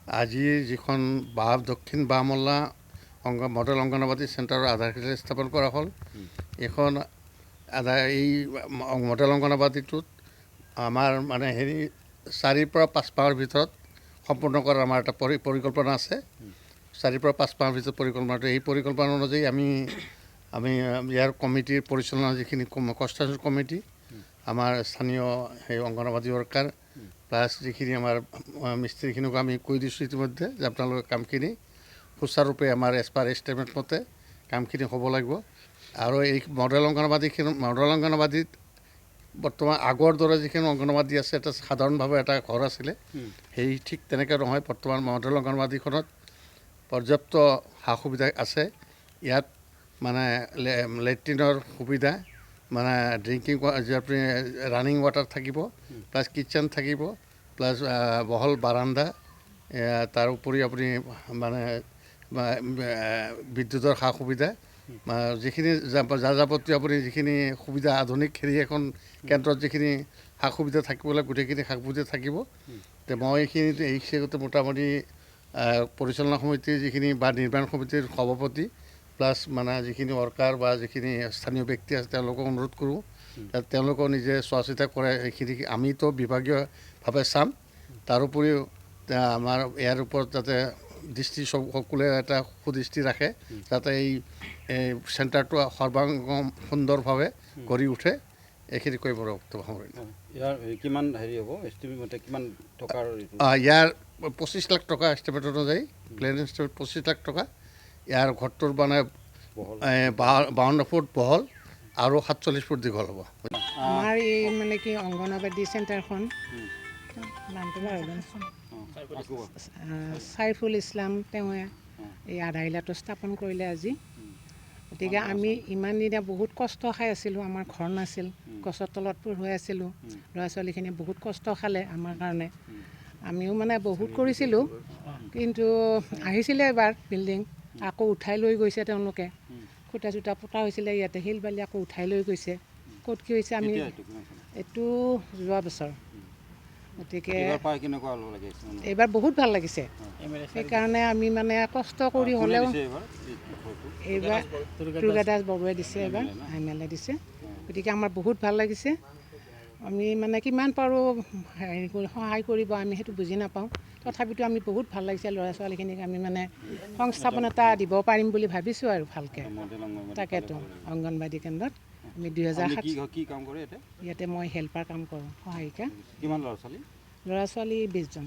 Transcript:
আজি যিখন দক্ষিণ বামল্লা মডেল অংগনবাদী চেণ্টাৰৰ আধাৰশিলা স্থাপন কৰা হ'ল। এইখন এই মডেল অংগনবাদীটোত আমাৰ মানে 4 পৰা 5 মাহৰ ভিতৰত সম্পূৰ্ণ কৰাৰ আমাৰ এটা পৰিকল্পনা আছে। 4 পৰা 5 মাহৰ ভিতৰত পৰিকল্পনাটো এই পৰিকল্পনা অনুযায়ী আমি ইয়াৰ কমিটিৰ পৰিচালনা যিখিনি কনষ্ট্ৰাকশ্যন কমিটি, আমাৰ স্থানীয় সেই অংগনবাদী ৱৰ্কাৰ প্লাছ যিখিনি আমাৰ মিস্ত্ৰীখিনিক আমি কৈ দিছোঁ ইতিমধ্যে যে আপোনালোকে কামখিনি সুচাৰুৰূপে আমাৰ এজ পাৰ এষ্টিমেট মতে কামখিনি হ'ব লাগিব। আৰু এই মডেল অংগনবাদীত বৰ্তমান আগৰ দৰে যিখিনি অংগনবাদী আছে, এটা সাধাৰণভাৱে এটা ঘৰ আছিলে, সেই ঠিক তেনেকৈ নহয়। বৰ্তমান মডেল অংগনবাদীখনত পৰ্যাপ্ত সা সুবিধা আছে। ইয়াত মানে লেট্ৰিনৰ সুবিধা, মানে ড্ৰিংকিং আপুনি ৰানিং ৱাটাৰ থাকিব, প্লাছ কিটচেন থাকিব, প্লাছ বহল বাৰাণ্ডা, তাৰ উপৰি আপুনি মানে বিদ্যুতৰ সা সুবিধা, যিখিনি যাৱতীয় আপুনি যিখিনি সুবিধা আধুনিক এখন কেন্দ্ৰত যিখিনি সা সুবিধা থাকিব লাগে, গোটেইখিনি সা সুবিধা থাকিব। মই এইখিনিতে মোটামুটি পৰিচালনা সমিতিৰ যিখিনি বা নিৰ্মাণ সমিতিৰ সভাপতি প্লাছ মানে যিখিনি ৱৰ্কাৰ বা যিখিনি স্থানীয় ব্যক্তি আছে তেওঁলোকক অনুৰোধ কৰোঁ তেওঁলোকেও নিজে চোৱা চিতা কৰে। এইখিনি আমিতো বিভাগীয়ভাৱে চাম, তাৰোপৰিও আমাৰ ইয়াৰ ওপৰত যাতে দৃষ্টি সকলোৱে এটা সুদৃষ্টি ৰাখে, যাতে এই চেণ্টাৰটো সৰ্বাংগ সুন্দৰভাৱে গঢ়ি উঠে। এইখিনি কৈ মোৰ বক্তব্য সামৰিলোঁ। ইয়াৰ কিমান হ'ব এষ্টিমেট মতে, কিমান টকাৰ? ইয়াৰ 25 লাখ টকা এষ্টিমেট অনুযায়ী, প্লেন এষ্টিমেট 25 লাখ টকা। ইয়াৰ ঘৰটোৰ মানে 52 ফুট বহল আৰু 47 ফুট দীঘল হ'ব। আমাৰ এই মানে কি অংগনবাদী চেণ্টাৰখন চাইফুল ইছলাম তেওঁ এই আধাৰশিলাটো স্থাপন কৰিলে আজি। গতিকে আমি ইমান দিনে বহুত কষ্ট খাই আছিলোঁ, আমাৰ ঘৰ নাছিল, গছৰ তলত পঢ়ুৱাই আছিলোঁ। ল'ৰা ছোৱালীখিনিয়ে বহুত কষ্ট খালে আমাৰ কাৰণে, আমিও মানে বহুত কৰিছিলোঁ। কিন্তু আহিছিলে এবাৰ বিল্ডিং, আকৌ উঠাই লৈ গৈছে তেওঁলোকে। খুটা চুটা পোতা হৈছিলে ইয়াতে, শিল বালি আকৌ উঠাই লৈ গৈছে। ক'ত কি হৈছে আমি এইটো যোৱা বছৰ। গতিকে এইবাৰ বহুত ভাল লাগিছে। সেইকাৰণে আমি মানে কষ্ট কৰি হ'লেও এইবাৰ দুৰ্গা দাস বৰুৱাই দিছে, এইবাৰ MLA দিছে। গতিকে আমাৰ বহুত ভাল লাগিছে। আমি মানে কিমান পাৰোঁ সহায় কৰিব আমি সেইটো বুজি নাপাওঁ, তথাপিতো আমি বহুত ভাল লাগিছে। ল'ৰা ছোৱালীখিনিক আমি মানে সংস্থাপন এটা দিব পাৰিম বুলি ভাবিছোঁ আৰু ভালকৈ। তাকেতো অংগনবাদী কেন্দ্ৰত আমি 2007 ইয়াতে মই হেল্পাৰ কাম কৰোঁ, সহায়িকা। কিমান ল'ৰা ছোৱালী? ল'ৰা ছোৱালী 20 জন।